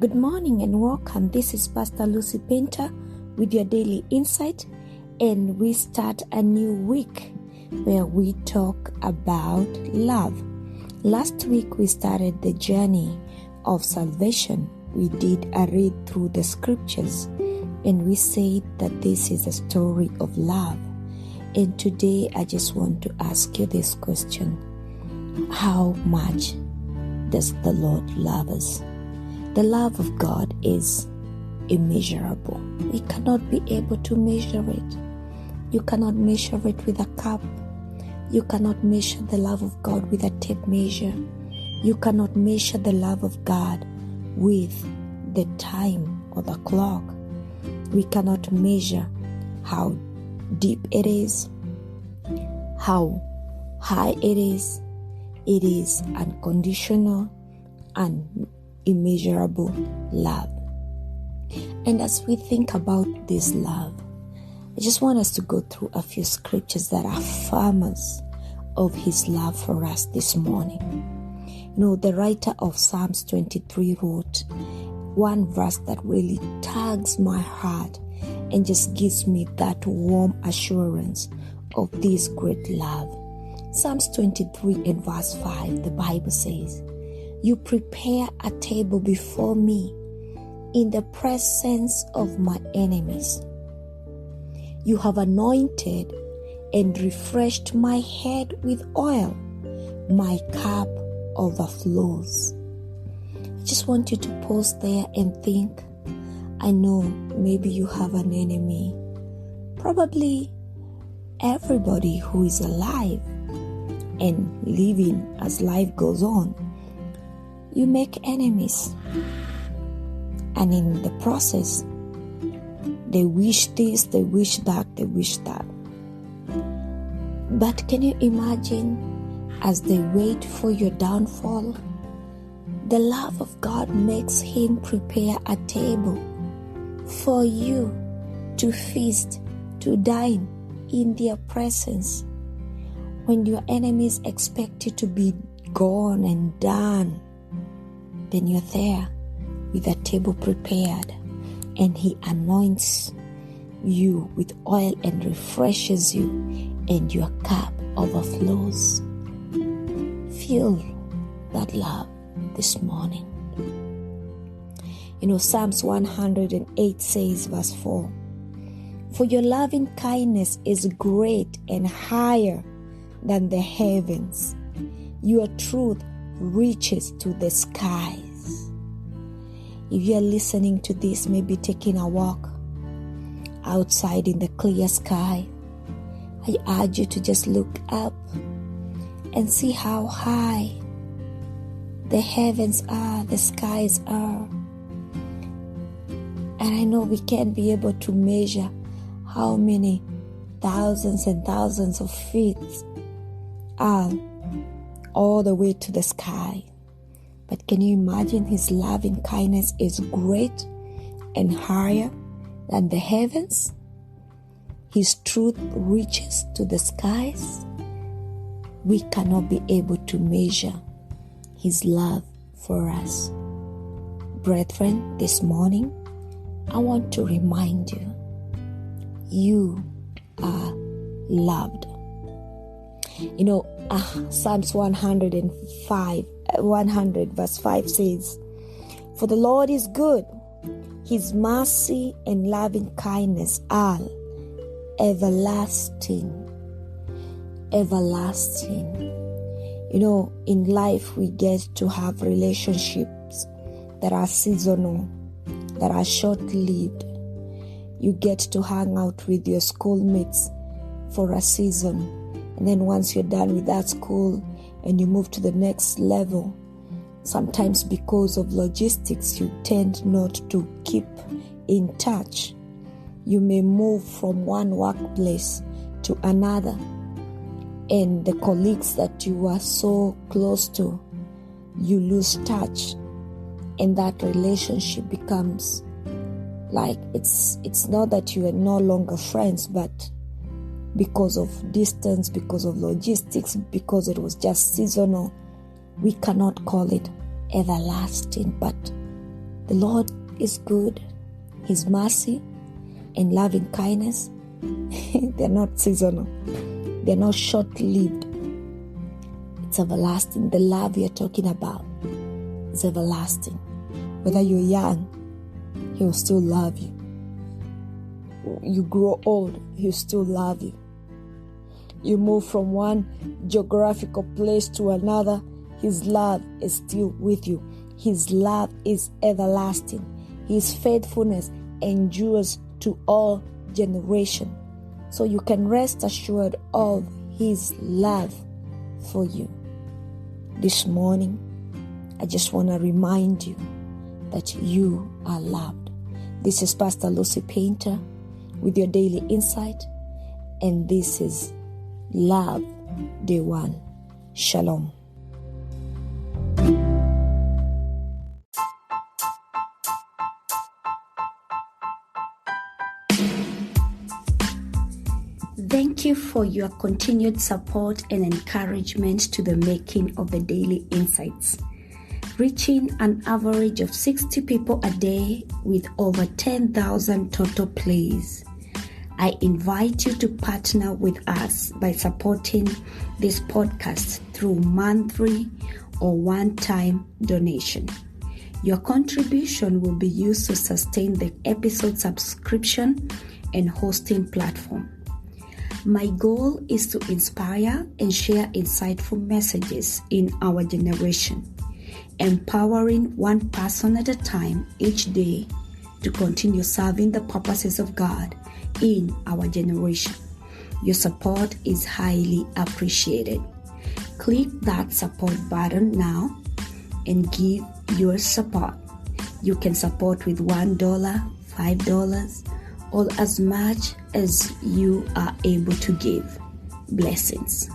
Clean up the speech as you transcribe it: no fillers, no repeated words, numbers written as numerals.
Good morning and welcome. This is Pastor Lucy Painter with your daily insight, and we start a new week where we talk about love. Last week we started the journey of salvation. We did a read through the scriptures and we said that this is a story of love. And today I just want to ask you this question: how much does the Lord love us? The love of God is immeasurable. We cannot be able to measure it. You cannot measure it with a cup. You cannot measure the love of God with a tape measure. You cannot measure the love of God with the time or the clock. We cannot measure how deep it is, how high it is. It is unconditional and immeasurable love. And as we think about this love, I just want us to go through a few scriptures that are affirmers of His love for us this morning. You know, the writer of Psalms 23 wrote one verse that really tugs my heart and just gives me that warm assurance of this great love. Psalms 23 and verse 5, the Bible says, "You prepare a table before me in the presence of my enemies. You have anointed and refreshed my head with oil. My cup overflows." I just want you to pause there and think. I know maybe you have an enemy. Probably everybody who is alive and living as life goes on, you make enemies. And in the process, they wish this, they wish that, they wish that. But can you imagine, as they wait for your downfall, the love of God makes Him prepare a table for you to feast, to dine in their presence. When your enemies expect you to be gone and done, then you're there with a table prepared, and He anoints you with oil and refreshes you, and your cup overflows. Feel that love this morning. You know, Psalms 108 says, verse 4, "For your loving kindness is great and higher than the heavens. Your truth reaches to the skies." If you are listening to this, maybe taking a walk outside in the clear sky, I urge you to just look up and see how high the heavens are, the skies are. And I know we can't be able to measure how many thousands and thousands of feet are all the way to the sky. But can you imagine His loving kindness is great and higher than the heavens? His truth reaches to the skies. We cannot be able to measure His love for us. Brethren, this morning, I want to remind you, you are loved. You know, Psalms 100 verse 5 says, "For the Lord is good, His mercy and loving kindness are everlasting." Everlasting. You know, in life we get to have relationships that are seasonal, that are short-lived. You get to hang out with your schoolmates for a season, and then once you're done with that school and you move to the next level, sometimes because of logistics you tend not to keep in touch. You may move from one workplace to another, and the colleagues that you are so close to, you lose touch, and that relationship becomes like it's not that you are no longer friends, but because of distance, because of logistics, because it was just seasonal, we cannot call it everlasting. But The Lord is good. His mercy and loving kindness, they're not seasonal. They're not short-lived. It's everlasting. The love you're talking about is everlasting. Whether you're young, He will still love you. You grow old, He'll still love you. You move from one geographical place to another, His love is still with you. His love is everlasting. His faithfulness endures to all generations. So you can rest assured of His love for you. This morning, I just want to remind you that you are loved. This is Pastor Lucy Painter with your daily insight, and this is Love Day 1. Shalom. Thank you for your continued support and encouragement to the making of the Daily Insights, reaching an average of 60 people a day with over 10,000 total plays. I invite you to partner with us by supporting this podcast through monthly or one-time donation. Your contribution will be used to sustain the episode subscription and hosting platform. My goal is to inspire and share insightful messages in our generation, empowering one person at a time each day to continue serving the purposes of God in our generation. Your support is highly appreciated. Click that support button now and give your support. You can support with $1, $5, or as much as you are able to give. Blessings.